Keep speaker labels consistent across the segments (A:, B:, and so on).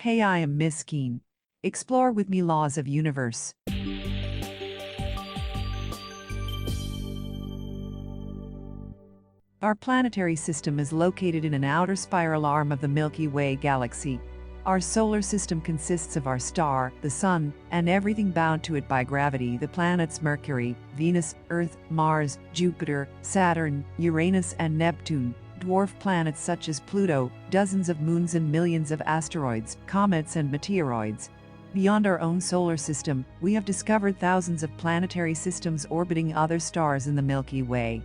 A: Hey, I am Miss Keen. Explore with me laws of universe. Our planetary system is located in an outer spiral arm of the Milky Way galaxy. Our solar system consists of our star, the Sun, and everything bound to it by gravity: the planets Mercury, Venus, Earth, Mars, Jupiter, Saturn, Uranus, and Neptune, dwarf planets such as Pluto, dozens of moons and millions of asteroids, comets, and meteoroids. Beyond our own solar system, we have discovered thousands of planetary systems orbiting other stars in the Milky Way.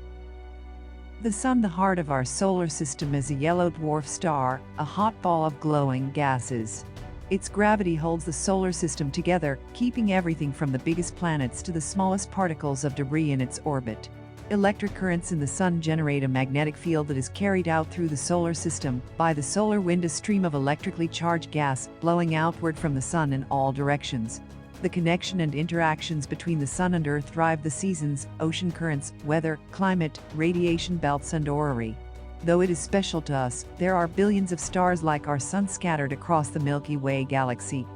A: The Sun, the heart of our solar system, is a yellow dwarf star, a hot ball of glowing gases. Its gravity holds the solar system together, keeping everything from the biggest planets to the smallest particles of debris in its orbit. Electric currents in the Sun generate a magnetic field that is carried out through the solar system by the solar wind, a stream of electrically charged gas blowing outward from the Sun in all directions. The connection and interactions between the Sun and Earth drive the seasons, ocean currents, weather, climate, radiation belts, and orrery. Though it is special to us, there are billions of stars like our Sun scattered across the Milky Way galaxy.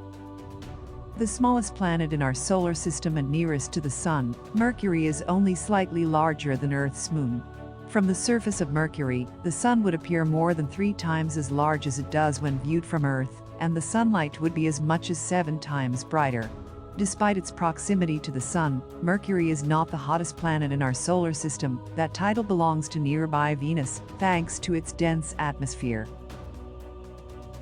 A: The smallest planet in our solar system and nearest to the Sun, Mercury, is only slightly larger than Earth's moon. From the surface of Mercury, the Sun would appear more than 3 times as large as it does when viewed from Earth, and the sunlight would be as much as 7 times brighter. Despite its proximity to the Sun, Mercury is not the hottest planet in our solar system. That title belongs to nearby Venus, thanks to its dense atmosphere.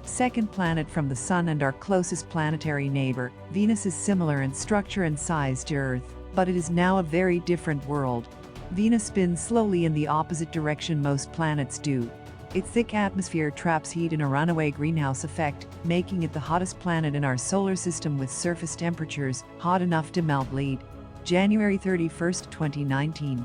A: Second planet from the Sun and our closest planetary neighbor, Venus is similar in structure and size to Earth, but it is now a very different world. Venus spins slowly in the opposite direction most planets do. Its thick atmosphere traps heat in a runaway greenhouse effect, making it the hottest planet in our solar system with surface temperatures hot enough to melt lead. January 31, 2019.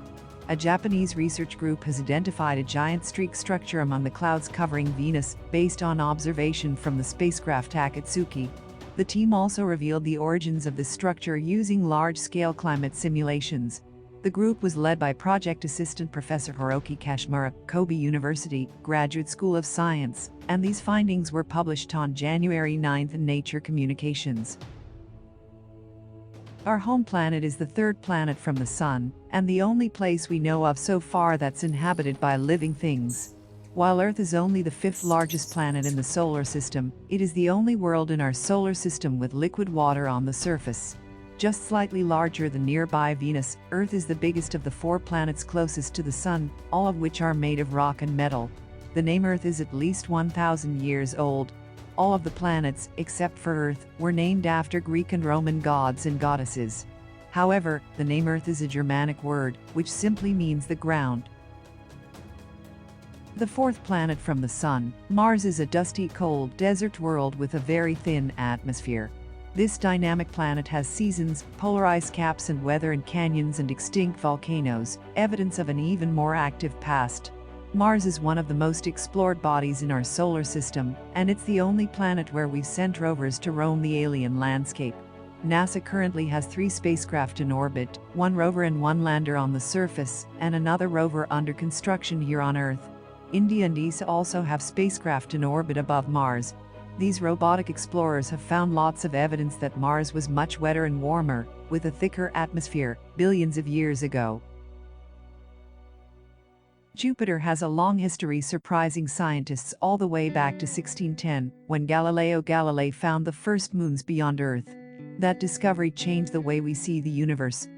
A: A Japanese research group has identified a giant streak structure among the clouds covering Venus, based on observation from the spacecraft Akatsuki. The team also revealed the origins of this structure using large-scale climate simulations. The group was led by project assistant Professor Hiroki Kashimura, Kobe University, Graduate School of Science, and these findings were published on January 9 in Nature Communications. Our home planet is the third planet from the Sun, and the only place we know of so far that's inhabited by living things. While Earth is only the 5th largest planet in the solar system, it is the only world in our solar system with liquid water on the surface. Just slightly larger than nearby Venus, Earth is the biggest of the 4 planets closest to the Sun, all of which are made of rock and metal. The name Earth is at least 1,000 years old. All of the planets, except for Earth, were named after Greek and Roman gods and goddesses. However, the name Earth is a Germanic word, which simply means the ground. The 4th planet from the Sun, Mars, is a dusty, cold desert world with a very thin atmosphere. This dynamic planet has seasons, polar ice caps, and weather and canyons and extinct volcanoes, evidence of an even more active past. Mars is one of the most explored bodies in our solar system, and it's the only planet where we've sent rovers to roam the alien landscape. NASA currently has 3 spacecraft in orbit, 1 rover and 1 lander on the surface, and another rover under construction here on Earth. India and ESA also have spacecraft in orbit above Mars. These robotic explorers have found lots of evidence that Mars was much wetter and warmer, with a thicker atmosphere, billions of years ago. Jupiter has a long history, surprising scientists all the way back to 1610, when Galileo Galilei found the first moons beyond Earth. That discovery changed the way we see the universe.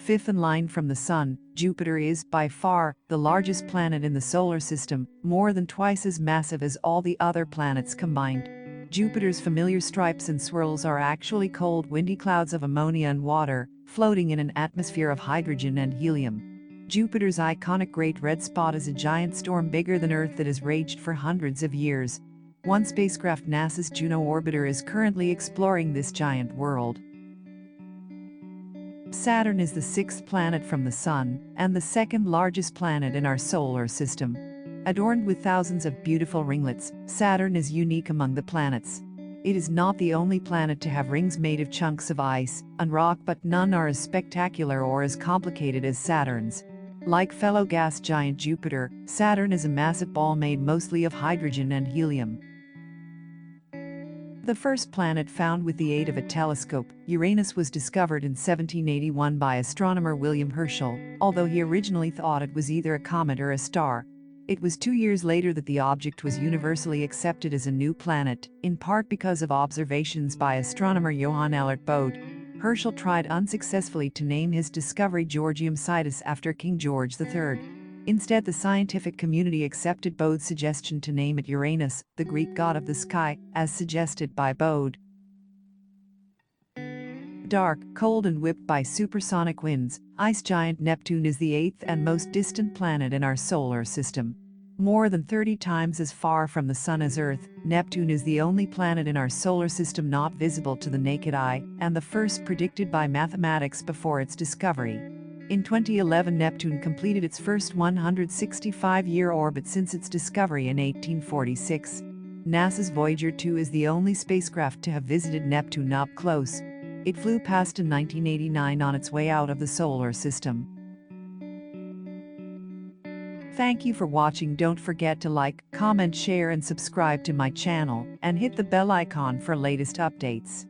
A: 5th in line from the Sun, Jupiter is, by far, the largest planet in the solar system, more than twice as massive as all the other planets combined. Jupiter's familiar stripes and swirls are actually cold, windy clouds of ammonia and water, floating in an atmosphere of hydrogen and helium. Jupiter's iconic Great Red Spot is a giant storm bigger than Earth that has raged for hundreds of years. One spacecraft, NASA's Juno orbiter, is currently exploring this giant world. Saturn is the 6th planet from the Sun, and the 2nd largest planet in our solar system. Adorned with thousands of beautiful ringlets, Saturn is unique among the planets. It is not the only planet to have rings made of chunks of ice and rock, but none are as spectacular or as complicated as Saturn's. Like fellow gas giant Jupiter, Saturn is a massive ball made mostly of hydrogen and helium. The first planet found with the aid of a telescope, Uranus, was discovered in 1781 by astronomer William Herschel, although he originally thought it was either a comet or a star. It was 2 years later that the object was universally accepted as a new planet, in part because of observations by astronomer Johann Elert Bode. Herschel tried unsuccessfully to name his discovery Georgium Sidus after King George III. Instead, the scientific community accepted Bode's suggestion to name it Uranus, the Greek god of the sky, as suggested by Bode. Dark, cold and whipped by supersonic winds, ice giant Neptune is the eighth and most distant planet in our solar system. More than 30 times as far from the Sun as Earth, Neptune is the only planet in our solar system not visible to the naked eye, and the first predicted by mathematics before its discovery. In 2011, Neptune completed its first 165-year orbit since its discovery in 1846. NASA's Voyager 2 is the only spacecraft to have visited Neptune up close. It flew past in 1989 on its way out of the solar system. Thank you for watching. Don't forget to like, comment, share and subscribe to my channel, and hit the bell icon for latest updates.